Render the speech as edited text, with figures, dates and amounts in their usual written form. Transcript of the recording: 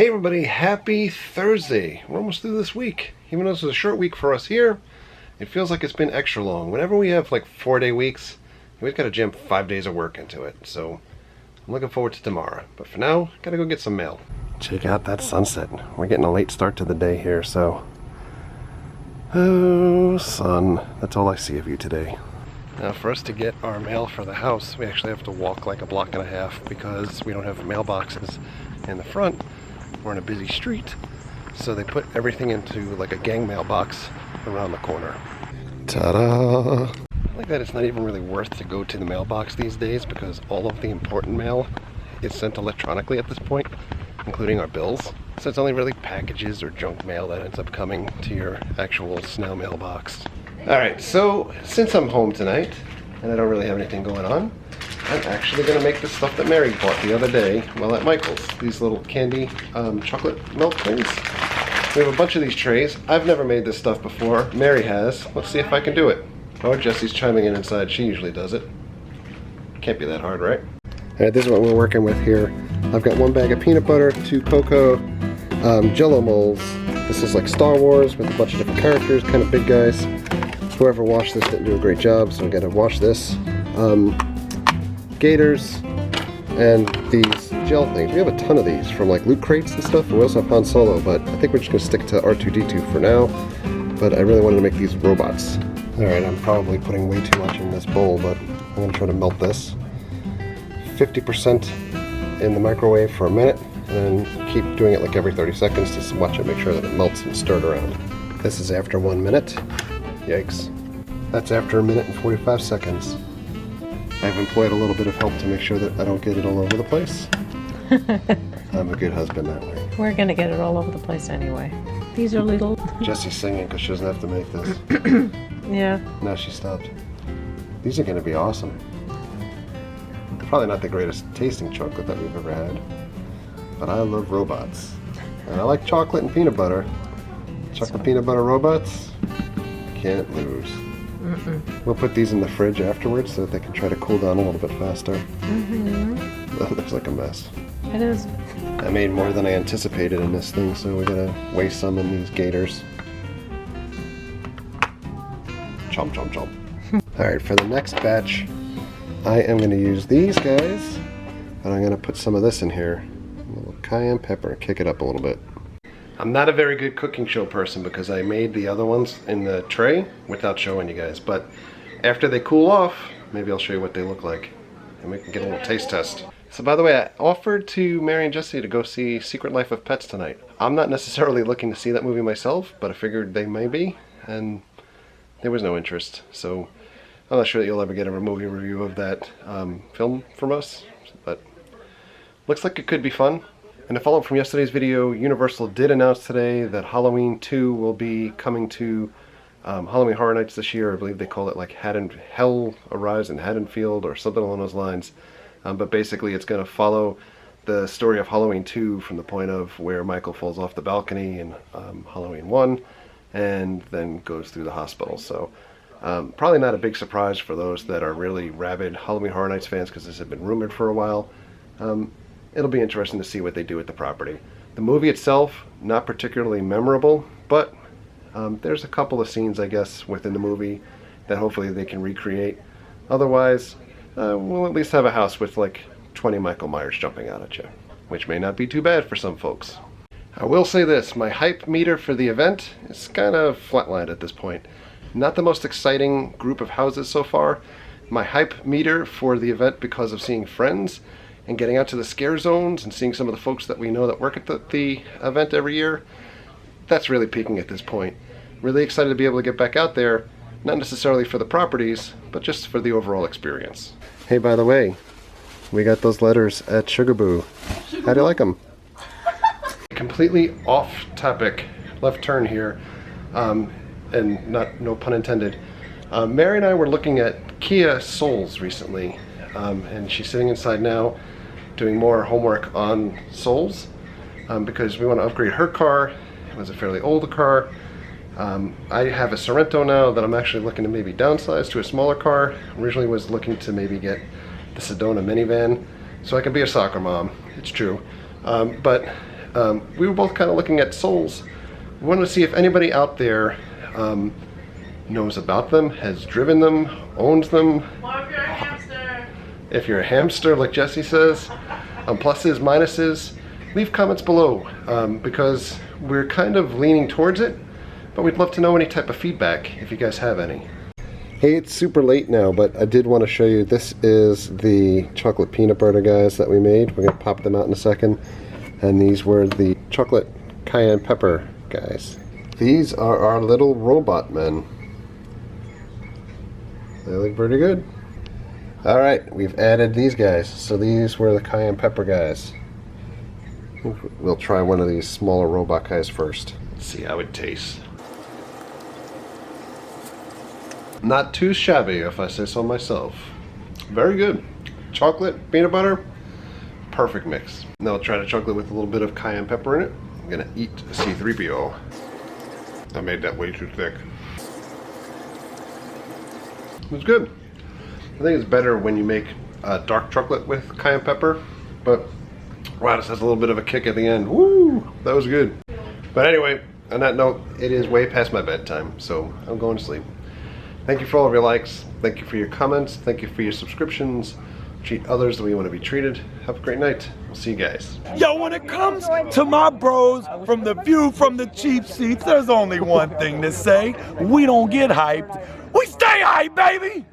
Hey everybody, happy Thursday. We're almost through this week. Even though this is a short week for us here, it feels like it's been extra long. Whenever we have like 4-day weeks, we've got to jam 5 days of work into it. So I'm looking forward to tomorrow. But for now, gotta go get some mail. Check out that sunset. We're getting a late start to the day here, so... Oh, sun. That's all I see of you today. Now for us to get our mail for the house, we actually have to walk like a block and a half because we don't have mailboxes in the front. We're in a busy street, so they put everything into like a gang mailbox around the corner. Ta-da! I like that it's not even really worth to go to the mailbox these days because all of the important mail is sent electronically at this point, including our bills. So it's only really packages or junk mail that ends up coming to your actual snail mailbox. Alright, so since I'm home tonight and I don't really have anything going on, I'm actually going to make the stuff that Mary bought the other day while at Michael's. These little candy chocolate milk things. We have a bunch of these trays. I've never made this stuff before. Mary has. Let's see if I can do it. Oh, Jessie's chiming in inside. She usually does it. Can't be that hard, right? Alright, this is what we're working with here. I've got 1 bag of peanut butter, 2 cocoa, Jello molds. This is like Star Wars with a bunch of different characters, kind of big guys. Whoever washed this didn't do a great job, so I gotta wash this. Gators, and these gel things. We have a ton of these from like loot crates and stuff. We also have Han Solo, but I think we're just gonna stick to R2-D2 for now. But I really wanted to make these robots. Alright, I'm probably putting way too much in this bowl, but I'm gonna try to melt this. 50% in the microwave for a minute, and then keep doing it like every 30 seconds to watch it, make sure that it melts and stirred around. This is after 1 minute. Yikes. That's after 1 minute and 45 seconds. I've employed a little bit of help to make sure that I don't get it all over the place. I'm a good husband that way. We're gonna get it all over the place anyway. These are little... Jesse's singing because she doesn't have to make this. Yeah. Now she stopped. These are gonna be awesome. Probably not the greatest tasting chocolate that we've ever had, but I love robots. And I like chocolate and peanut butter. Chocolate peanut butter robots, can't lose. We'll put these in the fridge afterwards so that they can try to cool down a little bit faster. That looks like a mess. It is. I made more than I anticipated in this thing, so we gotta waste some in these gators. Chomp, chomp, chomp. Alright, for the next batch, I am gonna use these guys, and I'm gonna put some of this in here. A little cayenne pepper, kick it up a little bit. I'm not a very good cooking show person because I made the other ones in the tray without showing you guys, but after they cool off, maybe I'll show you what they look like and we can get a little taste test. So by the way, I offered to Mary and Jesse to go see Secret Life of Pets tonight. I'm not necessarily looking to see that movie myself, but I figured they may be, and there was no interest. So I'm not sure that you'll ever get a movie review of that film from us, but looks like it could be fun. And to follow up from yesterday's video, Universal did announce today that Halloween 2 will be coming to Halloween Horror Nights this year. I believe they call it like Hell Arrives in Haddonfield or something along those lines. But basically it's going to follow the story of Halloween 2 from the point of where Michael falls off the balcony in Halloween 1 and then goes through the hospital. So probably not a big surprise for those that are really rabid Halloween Horror Nights fans because this had been rumored for a while. It'll be interesting to see what they do with the property. The movie itself, not particularly memorable, but there's a couple of scenes, I guess, within the movie that hopefully they can recreate. Otherwise, we'll at least have a house with like 20 Michael Myers jumping out at you, which may not be too bad for some folks. I will say this, my hype meter for the event is kind of flatlined at this point. Not the most exciting group of houses so far. My hype meter for the event, because of seeing friends and getting out to the scare zones and seeing some of the folks that we know that work at the event every year, that's really peaking at this point. Really excited to be able to get back out there, not necessarily for the properties, but just for the overall experience. Hey, by the way, we got those letters at Sugarboo. How do you like them? Completely off topic, left turn here, and no pun intended. Mary and I were looking at Kia Souls recently, and she's sitting inside now doing more homework on Souls because we want to upgrade her car. It was a fairly old car. I have a Sorrento now that I'm actually looking to maybe downsize to a smaller car. Originally was looking to maybe get the Sedona minivan so I can be a soccer mom. It's true. But we were both kind of looking at souls. We wanted to see if anybody out there knows about them, has driven them, owns them. Or if you're a hamster. If you're a hamster, like Jesse says, pluses, minuses, leave comments below because we're kind of leaning towards it, but we'd love to know any type of feedback if you guys have any. Hey, it's super late now, but I did want to show you, this is the chocolate peanut butter guys that we made. We're going to pop them out in a second. And these were the chocolate cayenne pepper guys. These are our little robot men. They look pretty good. Alright, we've added these guys. So these were the cayenne pepper guys. We'll try one of these smaller robot guys first. Let's see how it tastes. Not too shabby, if I say so myself. Very good. Chocolate, peanut butter, perfect mix. Now I'll try the chocolate with a little bit of cayenne pepper in it. I'm gonna eat C3PO. I made that way too thick. It's good. I think it's better when you make dark chocolate with cayenne pepper, but wow, this has a little bit of a kick at the end. Woo, that was good. But anyway, on that note, it is way past my bedtime, so I'm going to sleep. Thank you for all of your likes. Thank you for your comments. Thank you for your subscriptions. Treat others the way you want to be treated. Have a great night. We'll see you guys. Yo, when it comes to my bros from the view from the cheap seats, there's only one thing to say. We don't get hyped. We stay hyped, baby!